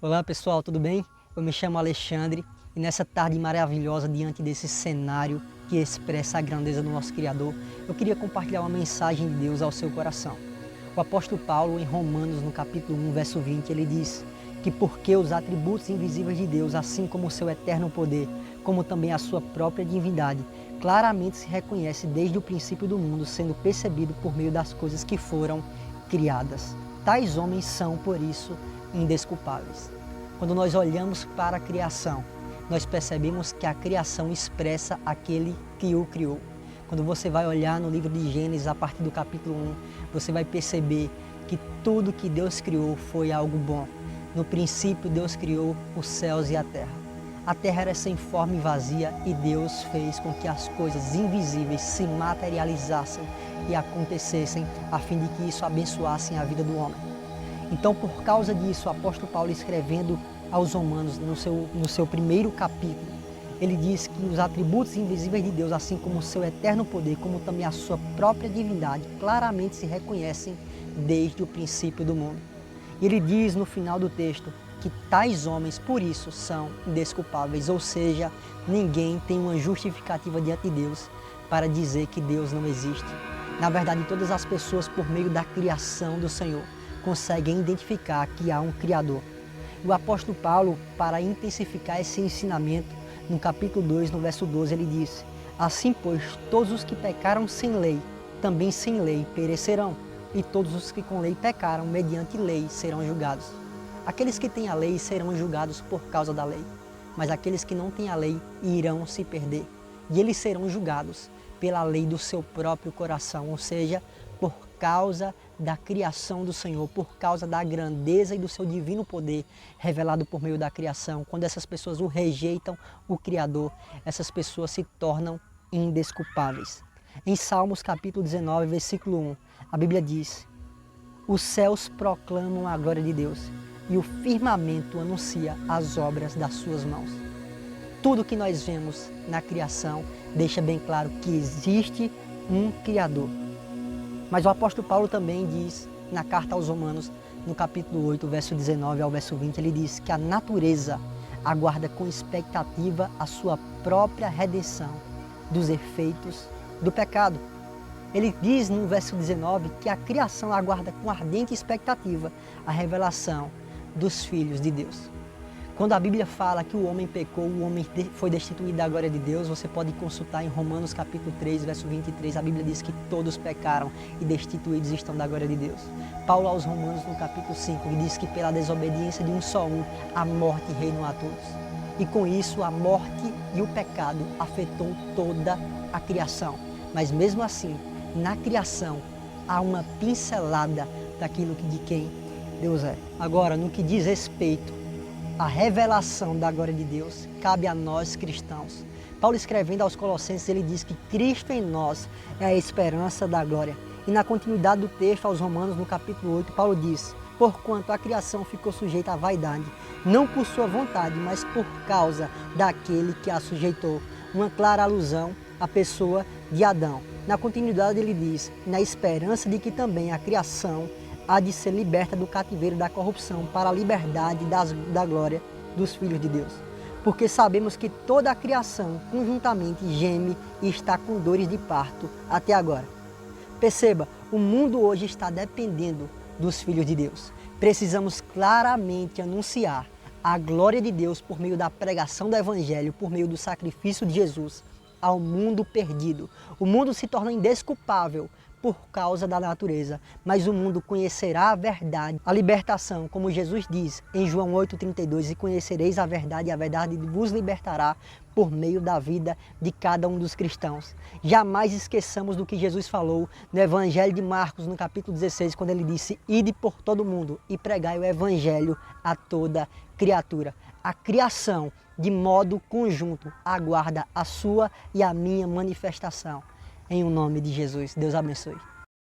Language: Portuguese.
Olá pessoal, tudo bem? Eu me chamo Alexandre e nessa tarde maravilhosa diante desse cenário que expressa a grandeza do nosso Criador, eu queria compartilhar uma mensagem de Deus ao seu coração. O apóstolo Paulo, em Romanos, no capítulo 1, verso 20, ele diz que porque os atributos invisíveis de Deus, assim como o seu eterno poder, como também a sua própria divindade, claramente se reconhece desde o princípio do mundo, sendo percebido por meio das coisas que foram criadas. Tais homens são, por isso, indesculpáveis. Quando nós olhamos para a criação, nós percebemos que a criação expressa aquele que o criou. Quando você vai olhar no livro de Gênesis, a partir do capítulo 1, você vai perceber que tudo que Deus criou foi algo bom. No princípio, Deus criou os céus e a terra. A terra era sem forma e vazia e Deus fez com que as coisas invisíveis se materializassem e acontecessem a fim de que isso abençoasse a vida do homem. Então, por causa disso, o apóstolo Paulo, escrevendo aos Romanos, no seu primeiro capítulo, ele diz que os atributos invisíveis de Deus, assim como o seu eterno poder, como também a sua própria divindade, claramente se reconhecem desde o princípio do mundo. E ele diz no final do texto que tais homens, por isso, são indesculpáveis, ou seja, ninguém tem uma justificativa diante de Deus para dizer que Deus não existe. Na verdade, todas as pessoas, por meio da criação do Senhor, conseguem identificar que há um Criador. O apóstolo Paulo, para intensificar esse ensinamento, no capítulo 2, no verso 12, ele diz: assim, pois, todos os que pecaram sem lei, também sem lei perecerão, e todos os que com lei pecaram, mediante lei, serão julgados. Aqueles que têm a lei serão julgados por causa da lei, mas aqueles que não têm a lei irão se perder, e eles serão julgados pela lei do seu próprio coração, ou seja, por causa da criação do Senhor, por causa da grandeza e do seu divino poder revelado por meio da criação. Quando essas pessoas o rejeitam, o Criador, essas pessoas se tornam indesculpáveis. Em Salmos capítulo 19, versículo 1, a Bíblia diz: os céus proclamam a glória de Deus e o firmamento anuncia as obras das suas mãos. Tudo que nós vemos na criação deixa bem claro que existe um Criador. Mas o apóstolo Paulo também diz, na carta aos Romanos, no capítulo 8, verso 19 ao verso 20, ele diz que a natureza aguarda com expectativa a sua própria redenção dos efeitos do pecado. Ele diz no verso 19 que a criação aguarda com ardente expectativa a revelação dos filhos de Deus. Quando a Bíblia fala que o homem pecou, o homem foi destituído da glória de Deus, você pode consultar em Romanos capítulo 3, verso 23, a Bíblia diz que todos pecaram e destituídos estão da glória de Deus. Paulo aos Romanos no capítulo 5, ele diz que pela desobediência de um só a morte reinou a todos. E com isso a morte e o pecado afetou toda a criação. Mas mesmo assim, na criação há uma pincelada daquilo de quem Deus é. Agora, no que diz respeito a revelação da glória de Deus cabe a nós cristãos. Paulo, escrevendo aos Colossenses, ele diz que Cristo em nós é a esperança da glória. E na continuidade do texto aos Romanos, no capítulo 8, Paulo diz: porquanto a criação ficou sujeita à vaidade, não por sua vontade, mas por causa daquele que a sujeitou. Uma clara alusão à pessoa de Adão. Na continuidade ele diz: na esperança de que também a criação há de ser liberta do cativeiro da corrupção para a liberdade da glória dos filhos de Deus. Porque sabemos que toda a criação conjuntamente geme e está com dores de parto até agora. Perceba, o mundo hoje está dependendo dos filhos de Deus. Precisamos claramente anunciar a glória de Deus por meio da pregação do Evangelho, por meio do sacrifício de Jesus ao mundo perdido. O mundo se torna indesculpável por causa da natureza, mas o mundo conhecerá a verdade, a libertação, como Jesus diz em João 8,32, e conhecereis a verdade, e a verdade vos libertará por meio da vida de cada um dos cristãos. Jamais esqueçamos do que Jesus falou no Evangelho de Marcos, no capítulo 16, quando ele disse: ide por todo mundo e pregai o Evangelho a toda criatura. A criação, de modo conjunto, aguarda a sua e a minha manifestação. Em o nome de Jesus. Deus abençoe.